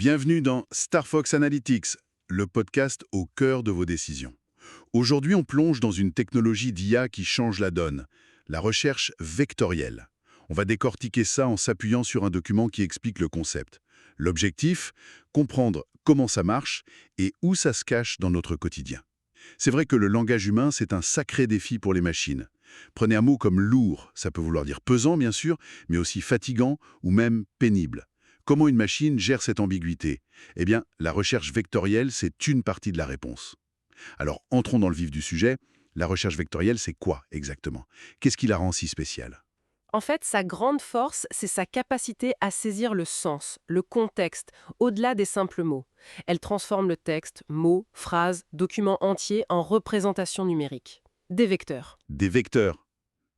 Bienvenue dans Star Fox Analytics, le podcast au cœur de vos décisions. Aujourd'hui, on plonge dans une technologie d'IA qui change la donne, la recherche vectorielle. On va décortiquer ça en s'appuyant sur un document qui explique le concept. L'objectif, comprendre comment ça marche et où ça se cache dans notre quotidien. C'est vrai que le langage humain, c'est un sacré défi pour les machines. Prenez un mot comme lourd, ça peut vouloir dire pesant bien sûr, mais aussi fatigant ou même pénible. Comment une machine gère cette ambiguïté? Eh bien, la recherche vectorielle, c'est une partie de la réponse. Alors, entrons dans le vif du sujet. La recherche vectorielle, c'est quoi exactement? Qu'est-ce qui la rend si spéciale? En fait, sa grande force, c'est sa capacité à saisir le sens, le contexte, au-delà des simples mots. Elle transforme le texte, mots, phrases, documents entiers en représentations numériques. Des vecteurs. Des vecteurs,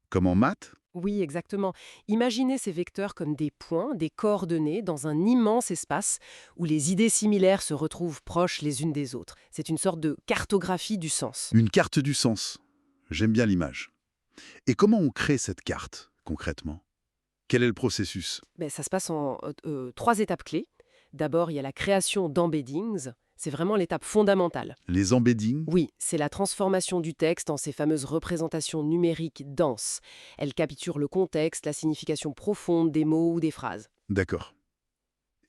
comme en maths? Oui, exactement. Imaginez ces vecteurs comme des points, des coordonnées dans un immense espace où les idées similaires se retrouvent proches les unes des autres. C'est une sorte de cartographie du sens. Une carte du sens. J'aime bien l'image. Et comment on crée cette carte, concrètement? Quel est le processus? Ça se passe en trois étapes clés. D'abord, il y a la création d'embeddings. C'est vraiment l'étape fondamentale. Les embeddings? Oui, c'est la transformation du texte en ces fameuses représentations numériques denses. Elles capturent le contexte, la signification profonde des mots ou des phrases. D'accord.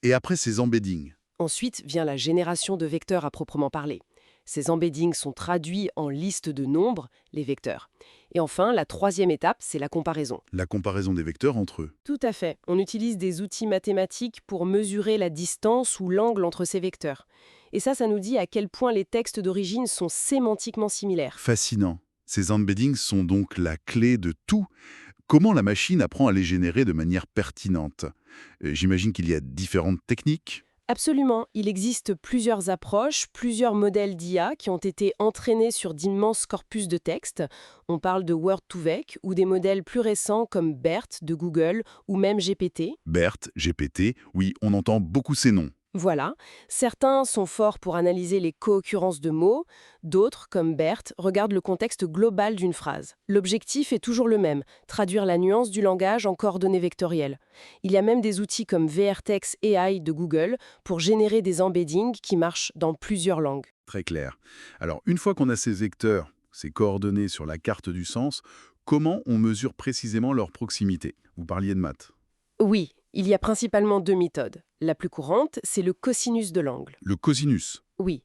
Et après ces embeddings? Ensuite vient la génération de vecteurs à proprement parler. Ces embeddings sont traduits en liste de nombres, les vecteurs. Et enfin, la troisième étape, c'est la comparaison. La comparaison des vecteurs entre eux. Tout à fait. On utilise des outils mathématiques pour mesurer la distance ou l'angle entre ces vecteurs. Et ça nous dit à quel point les textes d'origine sont sémantiquement similaires. Fascinant. Ces embeddings sont donc la clé de tout. Comment la machine apprend à les générer de manière pertinente? J'imagine qu'il y a différentes techniques. Absolument, il existe plusieurs approches, plusieurs modèles d'IA qui ont été entraînés sur d'immenses corpus de texte. On parle de Word2Vec ou des modèles plus récents comme BERT de Google ou même GPT. BERT, GPT, oui, on entend beaucoup ces noms. Voilà, certains sont forts pour analyser les co-occurrences de mots, d'autres, comme BERT, regardent le contexte global d'une phrase. L'objectif est toujours le même, traduire la nuance du langage en coordonnées vectorielles. Il y a même des outils comme VRTeX AI de Google pour générer des embeddings qui marchent dans plusieurs langues. Très clair. Alors, une fois qu'on a ces vecteurs, ces coordonnées sur la carte du sens, comment on mesure précisément leur proximité? Vous parliez de maths. Oui, il y a principalement deux méthodes. La plus courante, c'est le cosinus de l'angle. Le cosinus. Oui.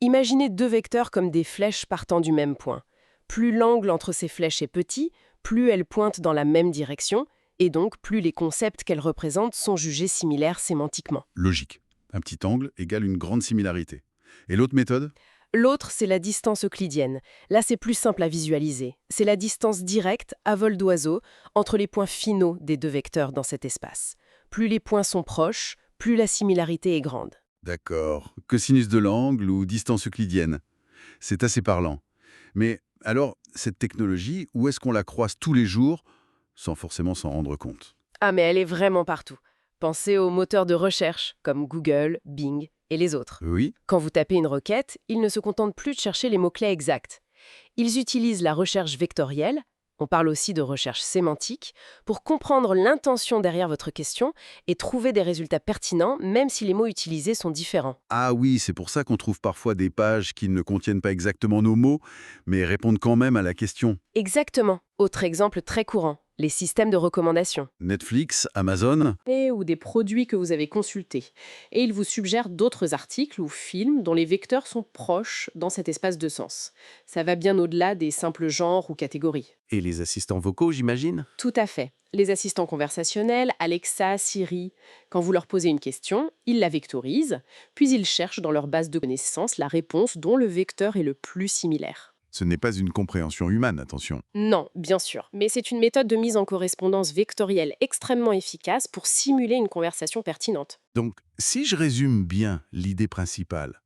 Imaginez deux vecteurs comme des flèches partant du même point. Plus l'angle entre ces flèches est petit, plus elles pointent dans la même direction, et donc plus les concepts qu'elles représentent sont jugés similaires sémantiquement. Logique. Un petit angle égale une grande similarité. Et l'autre méthode? L'autre, c'est la distance euclidienne. Là, c'est plus simple à visualiser. C'est la distance directe, à vol d'oiseau, entre les points finaux des deux vecteurs dans cet espace. Plus les points sont proches, plus la similarité est grande. D'accord. Cosinus de l'angle ou distance euclidienne. C'est assez parlant. Mais alors, cette technologie, où est-ce qu'on la croise tous les jours sans forcément s'en rendre compte? Ah, mais elle est vraiment partout. Pensez aux moteurs de recherche, comme Google, Bing et les autres. Oui. Quand vous tapez une requête, ils ne se contentent plus de chercher les mots-clés exacts. Ils utilisent la recherche vectorielle, on parle aussi de recherche sémantique, pour comprendre l'intention derrière votre question et trouver des résultats pertinents, même si les mots utilisés sont différents. Ah oui, c'est pour ça qu'on trouve parfois des pages qui ne contiennent pas exactement nos mots, mais répondent quand même à la question. Exactement. Autre exemple très courant, les systèmes de recommandation. Netflix, Amazon. Ou des produits que vous avez consultés. Et il vous suggère d'autres articles ou films dont les vecteurs sont proches dans cet espace de sens. Ça va bien au-delà des simples genres ou catégories. Et les assistants vocaux, j'imagine? Tout à fait. Les assistants conversationnels, Alexa, Siri, quand vous leur posez une question, ils la vectorisent, puis ils cherchent dans leur base de connaissances la réponse dont le vecteur est le plus similaire. Ce n'est pas une compréhension humaine, attention. Non, bien sûr, mais c'est une méthode de mise en correspondance vectorielle extrêmement efficace pour simuler une conversation pertinente. Donc, si je résume bien l'idée principale,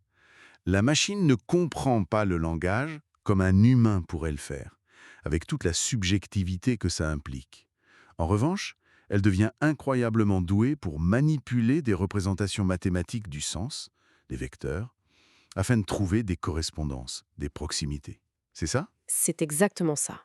la machine ne comprend pas le langage comme un humain pourrait le faire, avec toute la subjectivité que ça implique. En revanche, elle devient incroyablement douée pour manipuler des représentations mathématiques du sens, des vecteurs, afin de trouver des correspondances, des proximités. C'est ça? C'est exactement ça.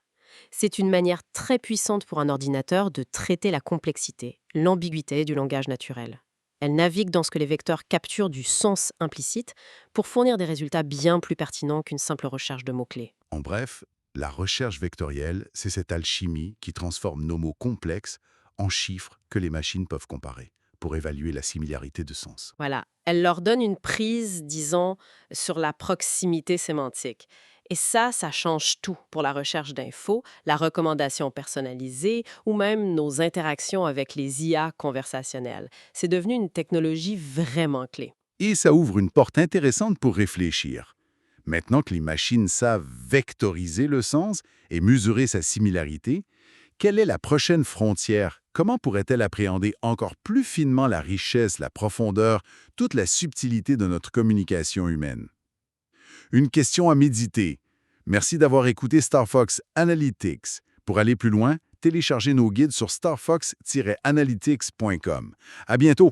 C'est une manière très puissante pour un ordinateur de traiter la complexité, l'ambiguïté du langage naturel. Elle navigue dans ce que les vecteurs capturent du sens implicite pour fournir des résultats bien plus pertinents qu'une simple recherche de mots-clés. En bref, la recherche vectorielle, c'est cette alchimie qui transforme nos mots complexes en chiffres que les machines peuvent comparer pour évaluer la similarité de sens. Voilà, elle leur donne une prise, disons, sur la proximité sémantique. Et ça change tout pour la recherche d'infos, la recommandation personnalisée ou même nos interactions avec les IA conversationnelles. C'est devenu une technologie vraiment clé. Et ça ouvre une porte intéressante pour réfléchir. Maintenant que les machines savent vectoriser le sens et mesurer sa similarité, quelle est la prochaine frontière? Comment pourrait-elle appréhender encore plus finement la richesse, la profondeur, toute la subtilité de notre communication humaine? Une question à méditer. Merci d'avoir écouté Star Fox Analytics. Pour aller plus loin, téléchargez nos guides sur starfox-analytics.com. À bientôt!